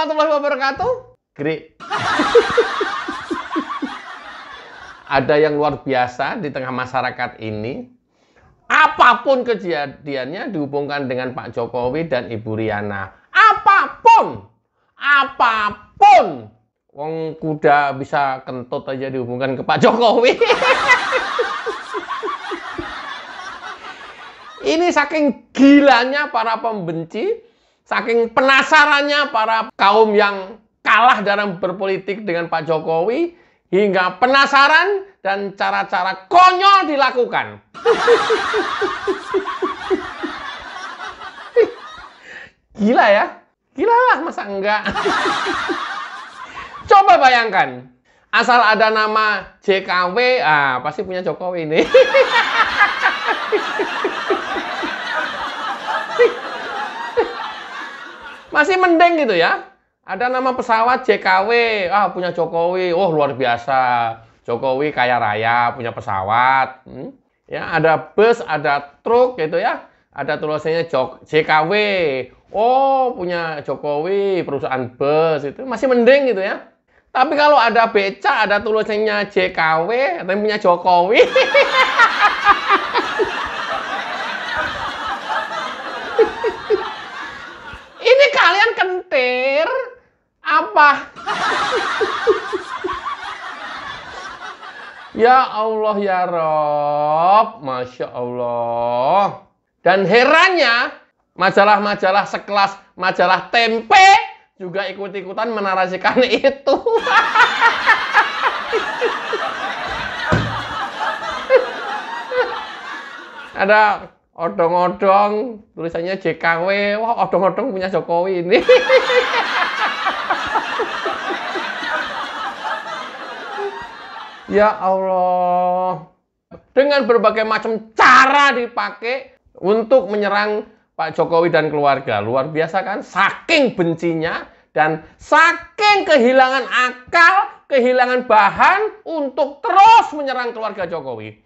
warahmatullahi wabarakatuh. Gri. Ada yang luar biasa di tengah masyarakat ini. Apapun kejadiannya dihubungkan dengan Pak Jokowi dan Ibu Riana. Apapun. Wong kuda bisa kentut aja dihubungkan ke Pak Jokowi. Ini saking gilanya para pembenci, saking penasarannya para kaum yang kalah dalam berpolitik dengan Pak Jokowi, hingga penasaran dan cara-cara konyol dilakukan. Gila ya? Gila lah, masa enggak? Coba bayangkan, asal ada nama JKW, pasti punya Jokowi ini. Masih mending gitu ya. Ada nama pesawat JKW, punya Jokowi, luar biasa. Jokowi kaya raya, punya pesawat. Ya, ada bus, ada truk gitu ya. Ada tulisannya JKW. Punya Jokowi, perusahaan bus itu masih mending gitu ya. Tapi kalau ada beca, ada tulisannya JKW, tapi punya Jokowi. Ini kalian kentir apa? Ya Allah ya Rob, Masya Allah. Dan herannya, majalah-majalah sekelas majalah Tempe juga ikut-ikutan menarasikan itu. Ada odong-odong, tulisannya JKW. Wah, odong-odong punya Jokowi ini. Ya Allah. Dengan berbagai macam cara dipakai untuk menyerang Pak Jokowi dan keluarga. Luar biasa kan? Saking bencinya dan saking kehilangan akal, kehilangan bahan untuk terus menyerang keluarga Jokowi.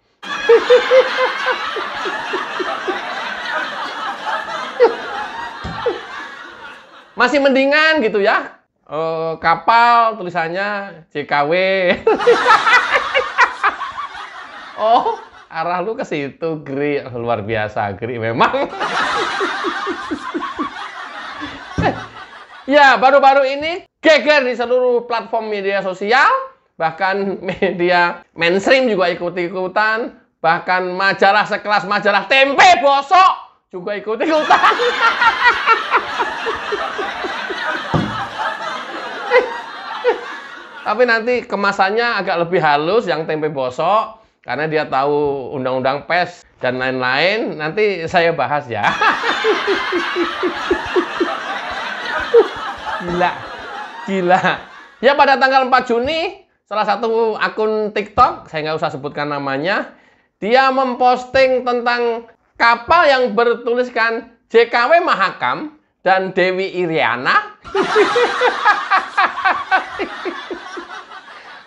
Masih mendingan gitu ya. Kapal tulisannya JKW. Arah lu ke situ, Gri. Luar biasa, Gri memang. Ya, baru-baru ini geger di seluruh platform media sosial, bahkan media mainstream juga ikut-ikutan, bahkan majalah sekelas majalah Tempe Bosok juga ikut-ikutan. Tapi nanti kemasannya agak lebih halus yang Tempe Bosok, karena dia tahu undang-undang PES dan lain-lain. Nanti saya bahas ya. Gila. Ya, pada tanggal 4 Juni, salah satu akun TikTok, saya nggak usah sebutkan namanya, dia memposting tentang kapal yang bertuliskan JKW Mahakam dan Dewi Iriana.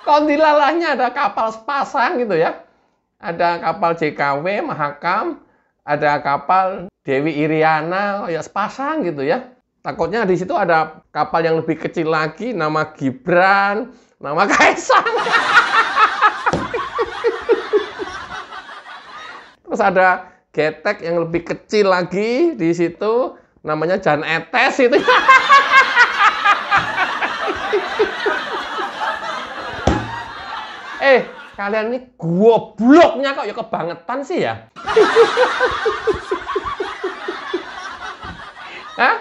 Kondilalahnya ada kapal sepasang gitu ya. Ada kapal JKW Mahakam, ada kapal Dewi Iriana, ya sepasang gitu ya. Takutnya di situ ada kapal yang lebih kecil lagi, nama Gibran, nama Kaisang. Terus ada getek yang lebih kecil lagi di situ, namanya Jan Etes itu. Kalian ini gobloknya kok ya kebangetan sih ya. Hah?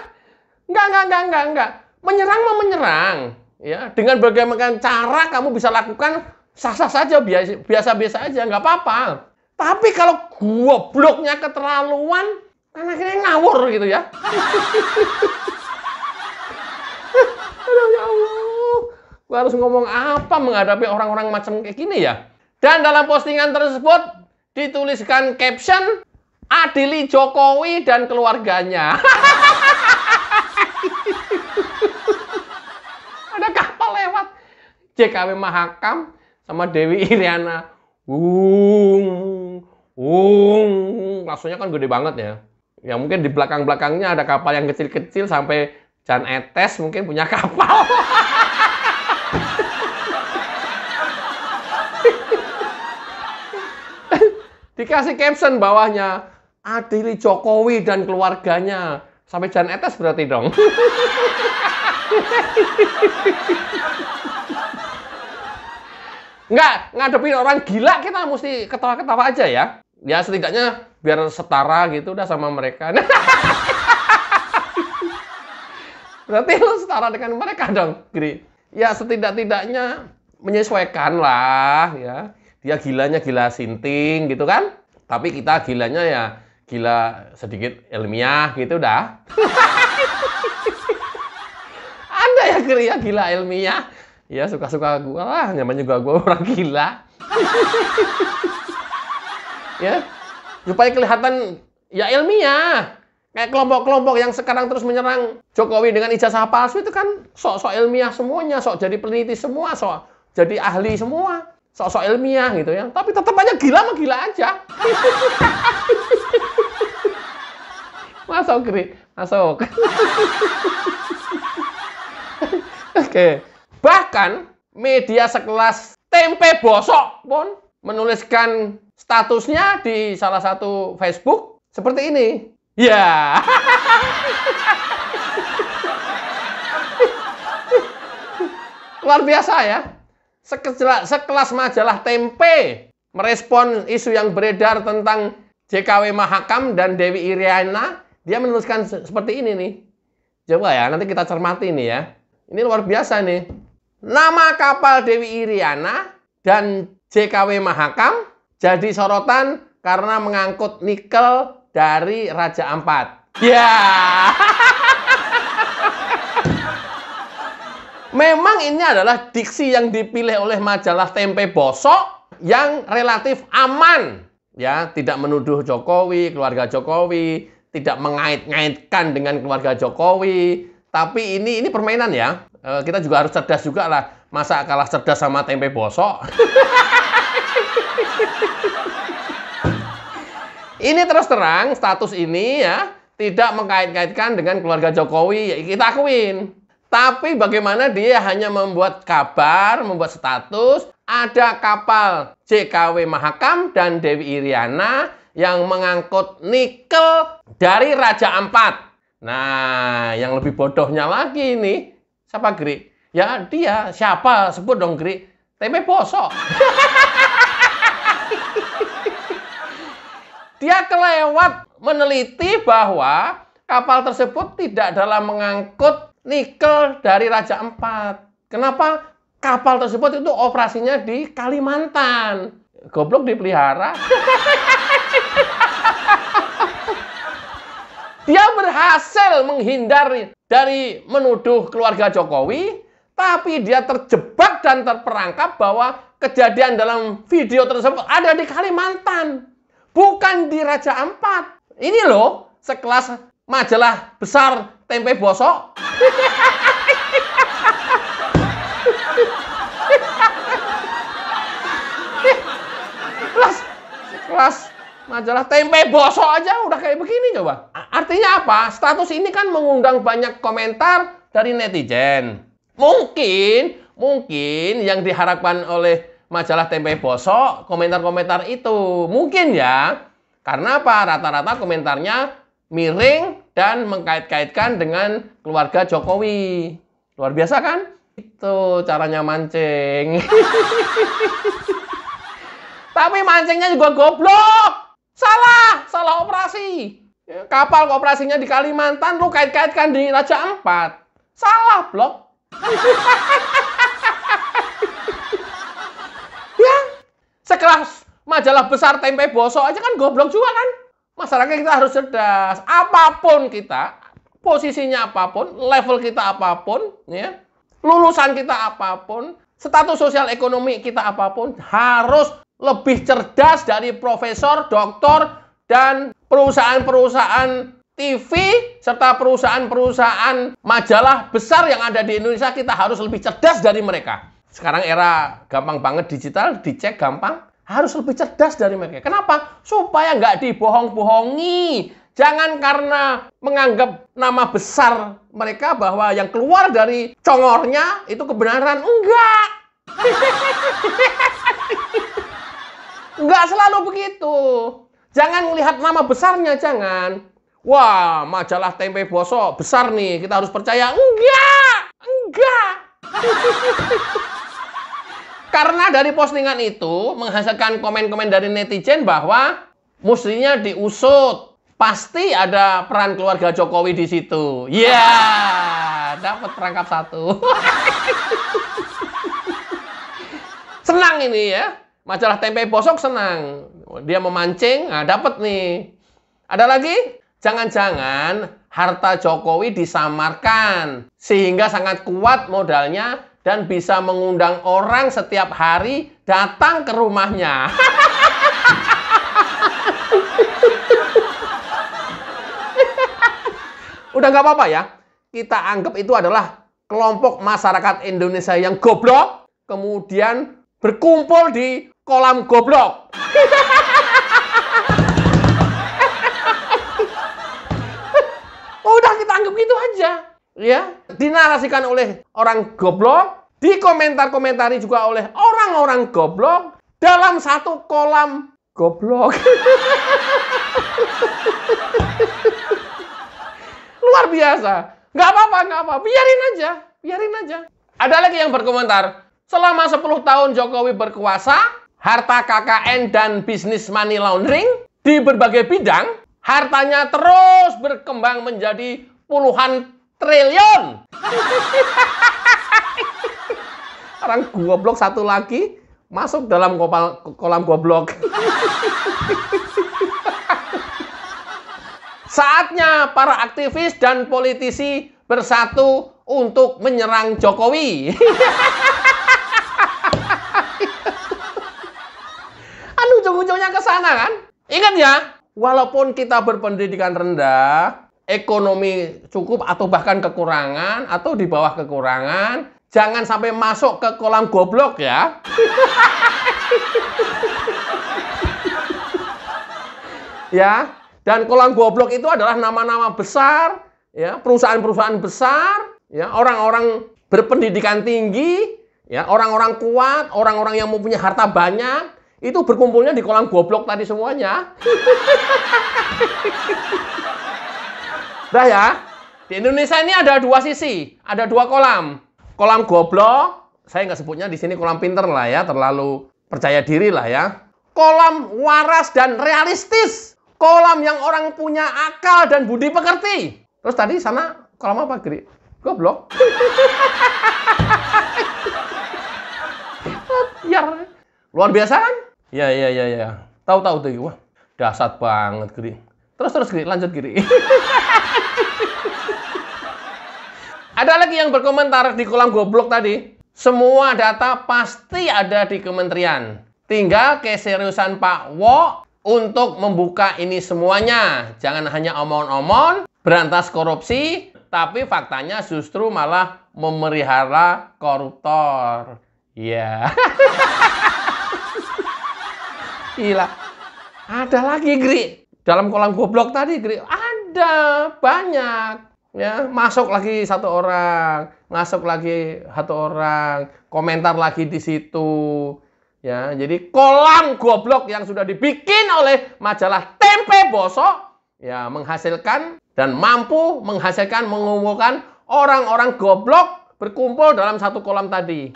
Enggak. Menyerang mau menyerang. Ya, dengan berbagai macam cara kamu bisa lakukan sah-sah saja, biasa-biasa aja, nggak apa-apa. Tapi kalau gobloknya keterlaluan, kan akhirnya ngawur gitu ya. Aduh ya Allah, gue harus ngomong apa menghadapi orang-orang macam kayak gini ya. Dan dalam postingan tersebut dituliskan caption, adili Jokowi dan keluarganya. Ada kapal lewat JKW Mahakam sama Dewi Iriana. Maksudnya kan gede banget ya. Ya mungkin di belakang-belakangnya ada kapal yang kecil-kecil sampai Jan Etes mungkin punya kapal. Dikasih caption bawahnya, adili Jokowi dan keluarganya. Sampai Jan Etes berarti dong. Enggak, ngadepin orang gila kita mesti ketawa-ketawa aja ya. Ya setidaknya biar setara gitu udah sama mereka. Berarti lu setara dengan mereka dong, Gri. Ya setidak-tidaknya menyesuaikan lah ya. Dia gilanya gila sinting gitu kan. Tapi kita gilanya ya gila sedikit ilmiah gitu dah. Anda ya Gri ya gila ilmiah. Ya suka-suka gue lah, namanya juga gue orang gila. Ya, supaya kelihatan ya ilmiah. Kayak kelompok-kelompok yang sekarang terus menyerang Jokowi dengan ijazah palsu itu kan sok-sok ilmiah semuanya, sok jadi peneliti semua, sok jadi ahli semua, sok-sok ilmiah gitu ya. Tapi tetap aja gila mah gila aja. Masuk, Gri. Masuk. Oke. Bahkan media sekelas Tempe Bosok pun menuliskan statusnya di salah satu Facebook seperti ini. Ya. Luar biasa ya. Sekelas majalah Tempe merespon isu yang beredar tentang JKW Mahakam dan Dewi Iriana. Dia menuliskan seperti ini nih. Coba ya, nanti kita cermati nih ya. Ini luar biasa nih. Nama kapal Dewi Iriana dan JKW Mahakam jadi sorotan karena mengangkut nikel dari Raja Ampat. Ya. Memang ini adalah diksi yang dipilih oleh majalah Tempe Bosok yang relatif aman. Ya, tidak menuduh Jokowi, keluarga Jokowi, tidak mengait-ngaitkan dengan keluarga Jokowi. Tapi ini permainan ya. Kita juga harus cerdas juga lah. Masa kalah cerdas sama Tempe Bosok? Ini terus terang, status ini ya tidak mengkait-kaitkan dengan keluarga Jokowi. Ya, kita akuin. Tapi bagaimana dia hanya membuat kabar, membuat status, ada kapal JKW Mahakam dan Dewi Iriana yang mengangkut nikel dari Raja Ampat. Nah, yang lebih bodohnya lagi nih, siapa Gri? Ya dia, siapa? Sebut dong Gri. Tempe Bosok. Dia kelewat meneliti bahwa kapal tersebut tidak dalam mengangkut nikel dari Raja Ampat. Kenapa? Kapal tersebut itu operasinya di Kalimantan. Goblok dipelihara. Dia berhasil menghindar dari menuduh keluarga Jokowi, tapi dia terjebak dan terperangkap bahwa kejadian dalam video tersebut ada di Kalimantan, bukan di Raja Ampat. Ini loh, sekelas majalah besar Tempe Bosok. Sekelas majalah Tempe Bosok aja udah kayak begini coba. Artinya apa? Status ini kan mengundang banyak komentar dari netizen. Mungkin yang diharapkan oleh majalah Tempe Bosok komentar-komentar itu. Mungkin ya. Karena apa? Rata-rata komentarnya miring dan mengkait-kaitkan dengan keluarga Jokowi. Luar biasa kan? Itu caranya mancing. Tapi mancingnya juga goblok. Salah operasi. Kapal operasinya di Kalimantan, lu kait-kaitkan di Raja Ampat. Salah, blok. Ya, sekelas majalah besar Tempe Bosok aja kan goblok juga kan. Masyarakat kita harus cerdas. Apapun kita, posisinya apapun, level kita apapun, ya, lulusan kita apapun, status sosial ekonomi kita apapun, harus lebih cerdas dari profesor, doktor, dan perusahaan-perusahaan TV, serta perusahaan-perusahaan majalah besar yang ada di Indonesia. Kita harus lebih cerdas dari mereka. Sekarang era gampang banget digital, dicek gampang. Harus lebih cerdas dari mereka. Kenapa? Supaya nggak dibohong-bohongi. Jangan karena menganggap nama besar mereka bahwa yang keluar dari congornya itu kebenaran. Enggak. Enggak selalu begitu. Jangan melihat nama besarnya, jangan. Wah, majalah Tempe Bosok besar nih, kita harus percaya. Enggak. Enggak. Karena dari postingan itu menghasilkan komen-komen dari netizen bahwa mestinya diusut. Pasti ada peran keluarga Jokowi di situ. Ya, dapat perangkap satu. Senang ini ya. Majalah Tempe Bosok senang. Dia memancing, nah dapat nih. Ada lagi? Jangan-jangan harta Jokowi disamarkan sehingga sangat kuat modalnya dan bisa mengundang orang setiap hari datang ke rumahnya. Udah nggak apa-apa ya. Kita anggap itu adalah kelompok masyarakat Indonesia yang goblok, kemudian berkumpul di kolam goblok. Udah kita anggap gitu aja. Ya, dinarasikan oleh orang goblok, dikomentar-komentari juga oleh orang-orang goblok dalam satu kolam goblok. Luar biasa. Nggak apa-apa, nggak apa. Biarin aja, biarin aja. Ada lagi yang berkomentar, selama 10 tahun Jokowi berkuasa, harta KKN dan bisnis money laundering di berbagai bidang, hartanya terus berkembang menjadi puluhan triliun. Orang goblok satu lagi masuk dalam kolam goblok. Saatnya para aktivis dan politisi bersatu untuk menyerang Jokowi. Ujung-ujungnya ke sana kan? Ingat ya, walaupun kita berpendidikan rendah, ekonomi cukup atau bahkan kekurangan atau di bawah kekurangan, jangan sampai masuk ke kolam goblok ya. Ya, dan kolam goblok itu adalah nama-nama besar, ya, perusahaan-perusahaan besar, ya, orang-orang berpendidikan tinggi, ya, orang-orang kuat, orang-orang yang mempunyai harta banyak, itu berkumpulnya di kolam goblok tadi semuanya. Nah ya, di Indonesia ini ada dua sisi, ada dua kolam. Kolam goblok, saya nggak sebutnya di sini kolam pinter lah ya, terlalu percaya diri lah ya. Kolam waras dan realistis. Kolam yang orang punya akal dan budi pekerti. Terus tadi sana kolam apa, Gri? Goblok. Biar luar biasa kan? Ya. Tahu tuh. Wah, dahsyat banget, Gri. Terus Gri, lanjut Gri. Ada lagi yang berkomentar di kolam goblok tadi. Semua data pasti ada di kementerian. Tinggal keseriusan Pak Wo untuk membuka ini semuanya. Jangan hanya omong-omong, berantas korupsi, tapi faktanya justru malah memelihara koruptor. Ya. Gila. Ada lagi, Gri. Dalam kolam goblok tadi, Gri. Ada banyak. Ya, masuk lagi satu orang, masuk lagi satu orang, komentar lagi di situ. Ya, jadi kolam goblok yang sudah dibikin oleh majalah Tempe Bosok ya menghasilkan dan mampu menghasilkan mengumpulkan orang-orang goblok berkumpul dalam satu kolam tadi.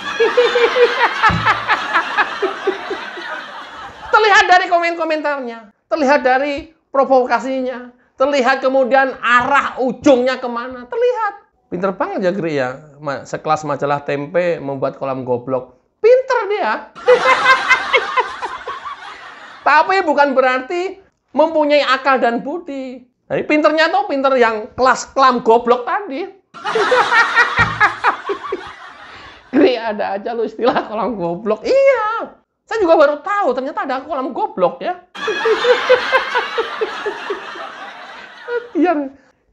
Terlihat dari komen-komentarnya, terlihat dari provokasinya, terlihat kemudian arah ujungnya kemana, terlihat. Pinter banget ya Gri ya, sekelas majalah Tempe membuat kolam goblok. Pinter dia. Tapi bukan berarti mempunyai akal dan budi. Jadi pinternya tuh pinter yang kelas kolam goblok tadi. Gri, ada aja lu istilah kolam goblok. Iya. Saya juga baru tahu ternyata ada kolam goblok ya.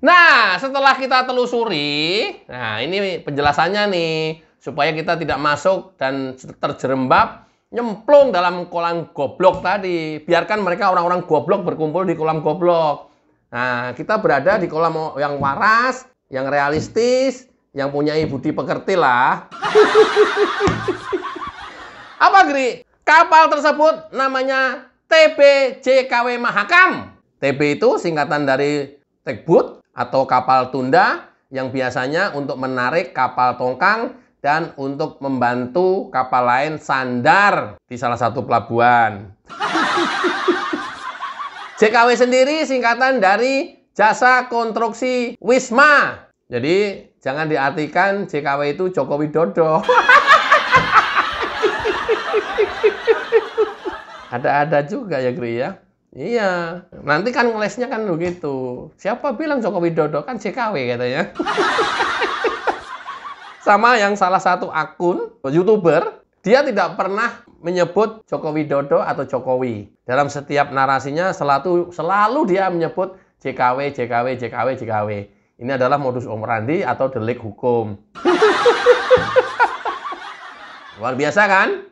Nah, setelah kita telusuri, nah ini penjelasannya nih, supaya kita tidak masuk dan terjerembab, nyemplung dalam kolam goblok tadi. Biarkan mereka orang-orang goblok berkumpul di kolam goblok. Nah, kita berada di kolam yang waras, yang realistis, yang punya budi pekerti lah. Apa, Gri? Kapal tersebut namanya TB JKW Mahakam. TB itu singkatan dari tugboat atau kapal tunda yang biasanya untuk menarik kapal tongkang dan untuk membantu kapal lain sandar di salah satu pelabuhan. JKW sendiri singkatan dari Jasa Konstruksi Wisma. Jadi jangan diartikan JKW itu Joko Widodo. Ada-ada juga ya, Gri ya. Iya, nanti kan ngelesnya kan begitu. Siapa bilang Joko Widodo? Kan JKW katanya. Sama yang salah satu akun YouTuber, dia tidak pernah menyebut Joko Widodo atau Jokowi. Dalam setiap narasinya selalu dia menyebut JKW, JKW, JKW, JKW. Ini adalah modus operandi atau delik hukum. Luar biasa kan?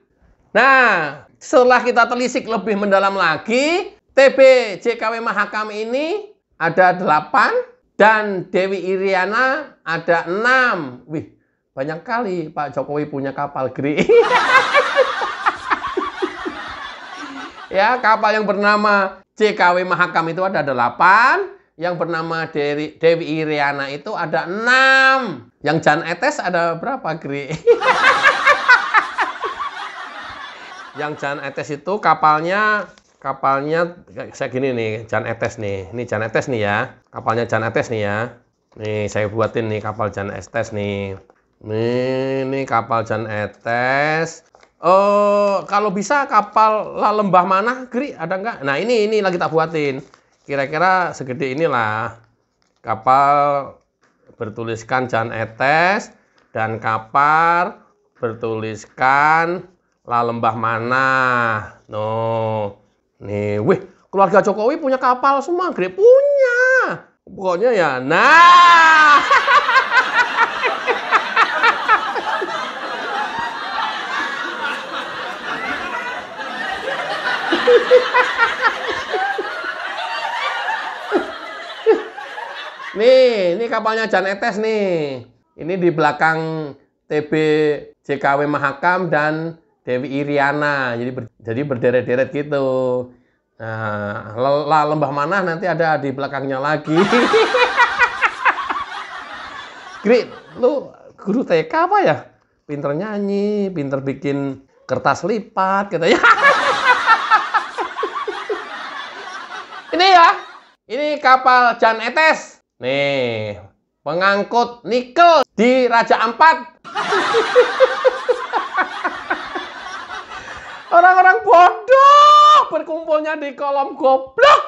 Nah, setelah kita telisik lebih mendalam lagi, TB JKW Mahakam ini ada 8 dan Dewi Iriana ada 6. Wih, banyak kali Pak Jokowi punya kapal, Gri. Ya, kapal yang bernama JKW Mahakam itu ada 8, yang bernama Dewi Iriana itu ada 6. Yang Jan Etes ada berapa, Gri? Yang Jan Etes itu kapalnya saya gini nih, Jan Etes nih. Ini Jan Etes nih ya. Kapalnya Jan Etes nih ya. Nih saya buatin nih kapal Jan Etes nih. Nih kapal Jan Etes. Oh, kalau bisa kapal lembah mana, Gri? Ada nggak? Nah, ini lagi tak buatin. Kira-kira segede inilah. Kapal bertuliskan Jan Etes dan kapal bertuliskan lembah mana. No. Nih, wih, keluarga Jokowi punya kapal semua, Gri. Punya. Pokoknya ya, nah. Nih, ini kapalnya Jan Etes nih. Ini di belakang TB JKW Mahakam dan Dewi Iriana. Jadi berderet-deret gitu. Nah, lembah mana nanti ada di belakangnya lagi. Gri, lu guru TK apa ya? Pinter nyanyi, pinter bikin kertas lipat katanya. Ini ya, ini kapal Jan Etes. Nih, pengangkut nikel di Raja Ampat. Orang-orang bodoh berkumpulnya di kolom goblok.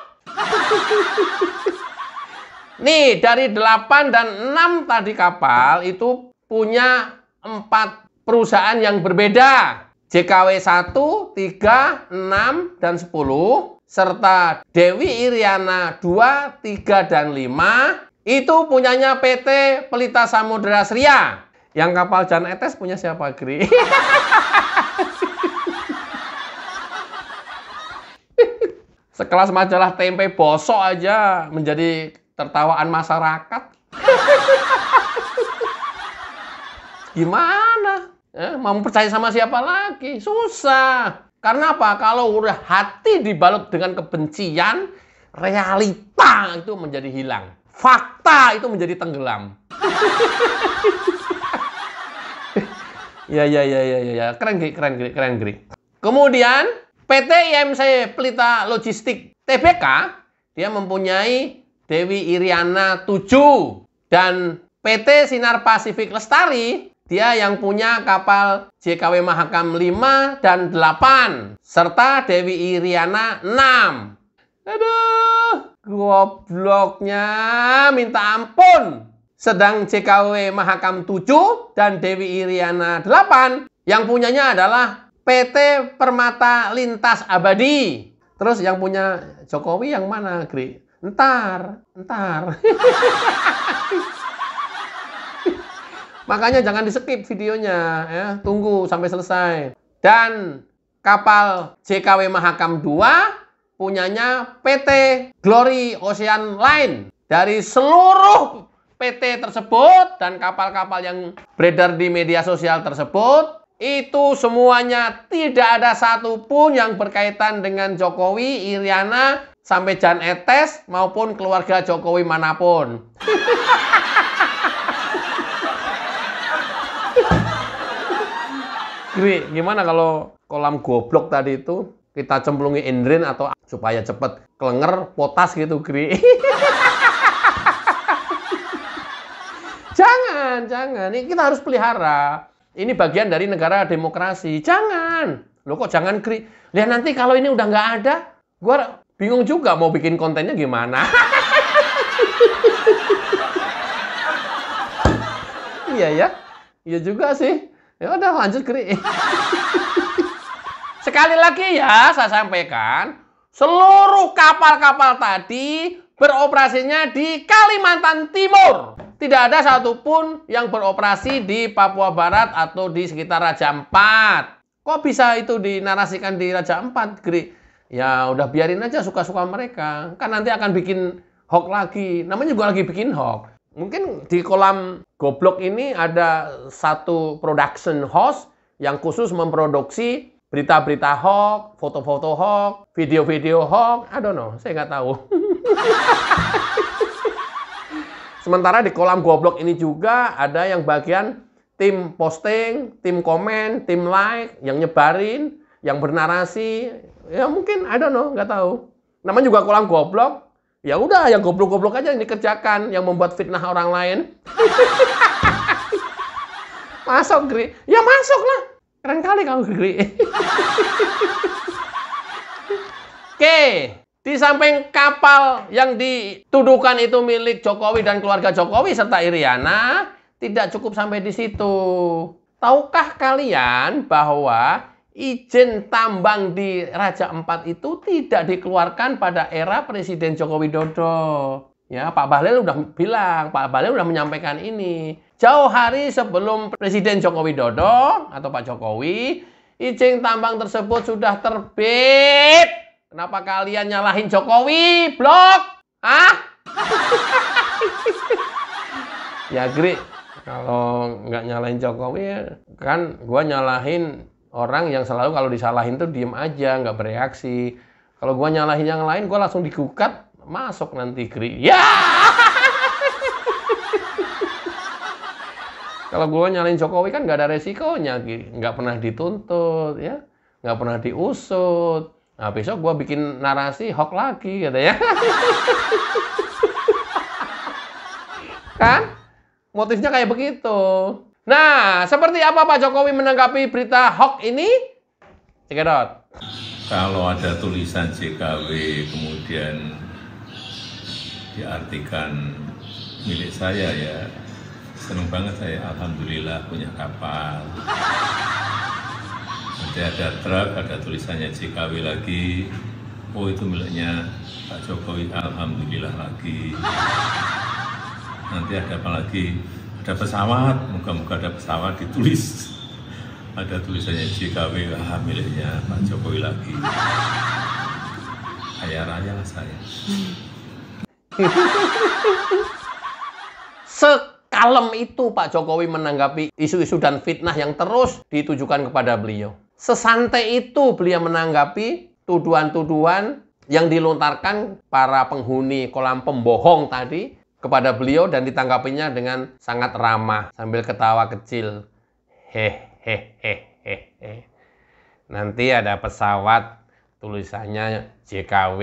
Nih, dari 8 dan 6 tadi kapal itu punya 4 perusahaan yang berbeda. JKW 1, 3, 6, dan 10. Serta Dewi Iriana 2, 3, dan 5. Itu punyanya PT Pelita Samudra Sria. Yang kapal Jan Etes punya siapa, Gri? Sekelas majalah Tempe Bosok aja menjadi tertawaan masyarakat. Gimana? Mau percaya sama siapa lagi? Susah. Karena apa? Kalau udah hati dibalut dengan kebencian, realita itu menjadi hilang. Fakta itu menjadi tenggelam. Ya. Keren, Gri. Kemudian PT IMC Pelita Logistik Tbk, dia mempunyai Dewi Iriana 7. Dan PT Sinar Pasifik Lestari, dia yang punya kapal JKW Mahakam 5 dan 8. Serta Dewi Iriana 6. Aduh, gobloknya minta ampun. Sedang JKW Mahakam 7 dan Dewi Iriana 8 yang punyanya adalah PT Permata Lintas Abadi. Terus yang punya Jokowi yang mana, Gri? Ntar. Makanya jangan di-skip videonya, ya. Tunggu sampai selesai. Dan kapal JKW Mahakam 2 punyanya PT Glory Ocean Line. Dari seluruh PT tersebut dan kapal-kapal yang beredar di media sosial tersebut, itu semuanya tidak ada satupun yang berkaitan dengan Jokowi, Iriana, sampai Jan Etes maupun keluarga Jokowi manapun. Gri, gimana kalau kolam goblok tadi itu kita cemplungi Indrin atau supaya cepet kelenger potas gitu, Gri? Jangan. Ini kita harus pelihara. Ini bagian dari negara demokrasi. Jangan. Loh kok jangan, Gri? Lihat nanti kalau ini udah nggak ada, gue bingung juga mau bikin kontennya gimana. Iya ya. Iya juga sih. Ya udah lanjut, Gri. Sekali lagi ya saya sampaikan, seluruh kapal-kapal tadi beroperasinya di Kalimantan Timur. Tidak ada satupun yang beroperasi di Papua Barat atau di sekitar Raja Ampat. Kok bisa itu dinarasikan di Raja Ampat, Gri? Ya udah biarin aja suka-suka mereka. Kan nanti akan bikin hoax lagi. Namanya juga lagi bikin hoax. Mungkin di kolam goblok ini ada satu production house yang khusus memproduksi berita-berita hoax, foto-foto hoax, video-video hoax. I don't know, saya nggak tahu. Sementara di kolam goblok ini juga ada yang bagian tim posting, tim komen, tim like, yang nyebarin, yang bernarasi. Ya mungkin, I don't know, nggak tahu. Namanya juga kolam goblok. Ya udah, yang goblok-goblok aja yang dikerjakan, yang membuat fitnah orang lain. Masuk, Gri. Ya masuk lah. Keren kali kamu, Gri. Oke. Di samping kapal yang dituduhkan itu milik Jokowi dan keluarga Jokowi serta Iriana, tidak cukup sampai di situ. Tahukah kalian bahwa izin tambang di Raja Ampat itu tidak dikeluarkan pada era Presiden Joko Widodo? Ya, Pak Bahlil udah bilang, Pak Bahlil udah menyampaikan ini. Jauh hari sebelum Presiden Joko Widodo atau Pak Jokowi, izin tambang tersebut sudah terbit. Kenapa kalian nyalahin Jokowi, blok? Hah? Ya, Gri, kalau nggak nyalahin Jokowi, kan gua nyalahin orang yang selalu kalau disalahin tuh diem aja, nggak bereaksi. Kalau gua nyalahin yang lain, gua langsung digugat, masuk nanti, Gri. Ya! Kalau gua nyalahin Jokowi kan nggak ada resikonya, nggak pernah dituntut, ya, nggak pernah diusut. Nah, besok gue bikin narasi hoax lagi, katanya. Kan? Motifnya kayak begitu. Nah, seperti apa Pak Jokowi menanggapi berita hoax ini? Cekidot. Kalau ada tulisan JKW kemudian diartikan milik saya, ya seneng banget saya. Alhamdulillah punya kapal. Nanti ada truk, ada tulisannya JKW lagi. Oh, itu miliknya Pak Jokowi, alhamdulillah lagi. Nanti ada apa lagi? Ada pesawat, moga-moga ada pesawat ditulis. Ada tulisannya JKW, miliknya Pak Jokowi lagi. Kaya raya lah saya. Sekalem itu Pak Jokowi menanggapi isu-isu dan fitnah yang terus ditujukan kepada beliau. Sesantai itu beliau menanggapi tuduhan-tuduhan yang dilontarkan para penghuni kolam pembohong tadi kepada beliau dan ditanggapinya dengan sangat ramah sambil ketawa kecil. Hehehehe. Nanti ada pesawat tulisannya JKW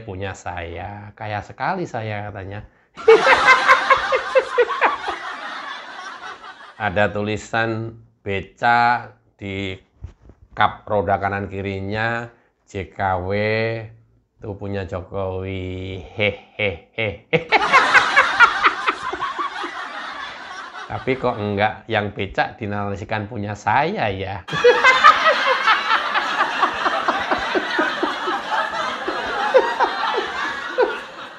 punya saya. Kaya sekali saya, katanya. Ada tulisan beca di kap roda kanan kirinya JKW itu punya Jokowi. Hehehe. Tapi kok enggak yang becak dinarasikan punya saya ya?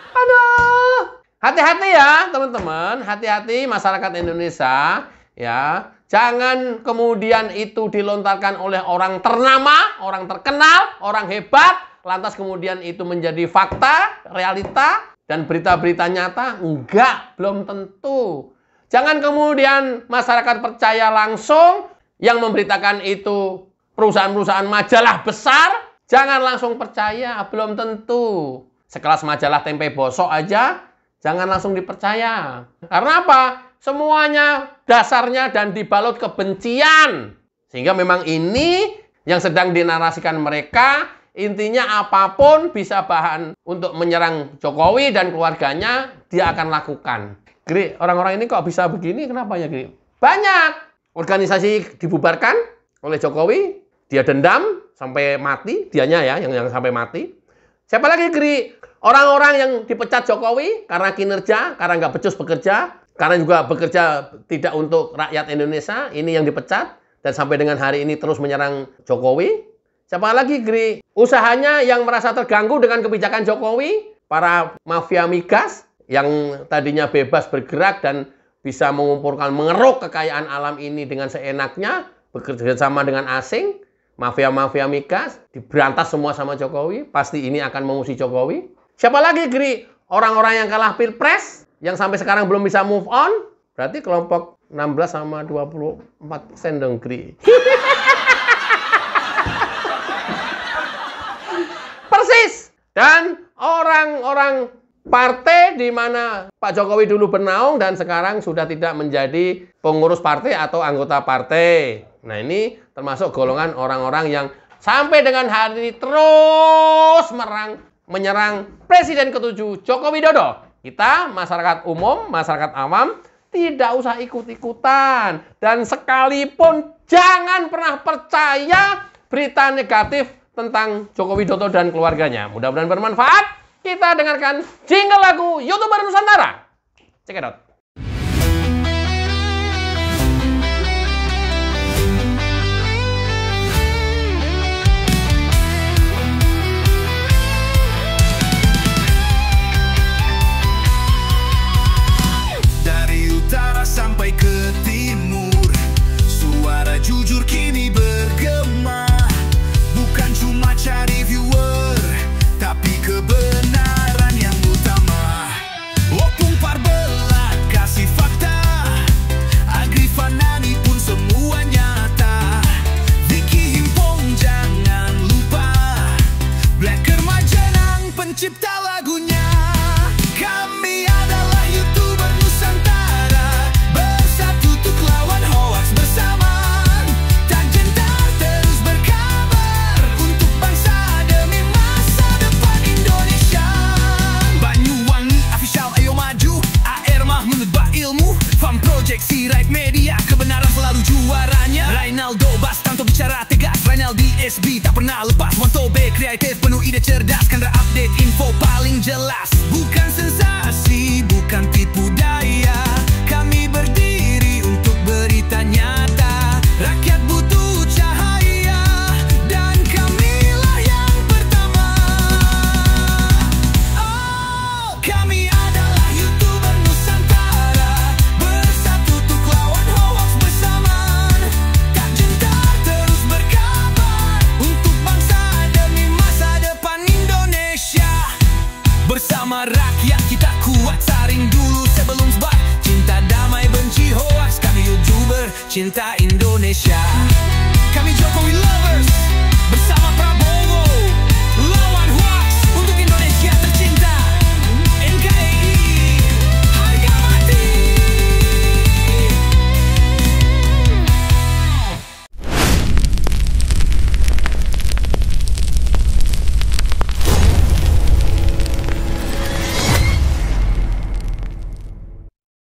Aduh, hati-hati ya teman-teman, hati-hati masyarakat Indonesia ya. Jangan kemudian itu dilontarkan oleh orang ternama, orang terkenal, orang hebat, lantas kemudian itu menjadi fakta, realita, dan berita-berita nyata? Enggak, belum tentu. Jangan kemudian masyarakat percaya langsung yang memberitakan itu perusahaan-perusahaan majalah besar. Jangan langsung percaya, belum tentu. Sekelas majalah Tempe Bosok aja, jangan langsung dipercaya. Karena apa? Semuanya dasarnya dan dibalut kebencian. Sehingga memang ini yang sedang dinarasikan mereka, intinya apapun bisa bahan untuk menyerang Jokowi dan keluarganya, dia akan lakukan. Gri, orang-orang ini kok bisa begini? Kenapa ya, Gri? Banyak organisasi dibubarkan oleh Jokowi, dia dendam sampai mati, dianya ya yang sampai mati. Siapa lagi, Gri? Orang-orang yang dipecat Jokowi karena kinerja, karena nggak becus bekerja, karena juga bekerja tidak untuk rakyat Indonesia, ini yang dipecat, dan sampai dengan hari ini terus menyerang Jokowi. Siapa lagi, Gri? Usahanya yang merasa terganggu dengan kebijakan Jokowi, para mafia migas, yang tadinya bebas bergerak dan bisa mengumpulkan, mengeruk kekayaan alam ini dengan seenaknya, bekerja sama dengan asing, mafia-mafia migas, diberantas semua sama Jokowi, pasti ini akan mengusir Jokowi. Siapa lagi, Gri? Orang-orang yang kalah Pilpres, yang sampai sekarang belum bisa move on, berarti kelompok 16 sama 24% dong, Gri. Persis! Dan orang-orang partai di mana Pak Jokowi dulu bernaung dan sekarang sudah tidak menjadi pengurus partai atau anggota partai. Nah, ini termasuk golongan orang-orang yang sampai dengan hari ini terus menyerang Presiden ke-7 Joko Widodo. Kita, masyarakat umum, masyarakat awam, tidak usah ikut-ikutan. Dan sekalipun jangan pernah percaya berita negatif tentang Joko Widodo dan keluarganya. Mudah-mudahan bermanfaat. Kita dengarkan jingle lagu YouTuber Nusantara. Check it out. Dari utara sampai ke timur, suara jujur kini bergema. Bukan cuma cari viewer, tapi kebenaran yang utama. Opung Parbelat kasih fakta, Agri Fanani pun semua nyata. Vicky Himpong jangan lupa, Blacker Majenang pencipta lagunya. Kami adalah YouTuber Nusantara, bersatu untuk lawan hoax bersamaan. Tak gentar terus berkabar untuk bangsa demi masa depan Indonesia. Banyuwangi official ayo maju, AR Mahmud Ilmu, Farm Project Sirait Media, kebenaran selalu juaranya. Rinaldo Bastanto bicara tegas, Rinaldi SB tak pernah lepas. Wanto B kreatif penuh ide cerdas, Kandra update info paling jelas. Bukan sensasi, bukan tipu daya, kami berdiri untuk berita nyata. Rakyat butuh cahaya, dan kamilah yang pertama. Oh, kami adalah YouTuber Nusantara, bersatu untuk lawan hoax bersamaan. Tak gentar terus berkabar untuk bangsa demi masa depan Indonesia. Bersama rakyat kita kuat, saring dulu sebelum sebar. Cinta damai benci hoax, kami YouTuber cinta Indonesia.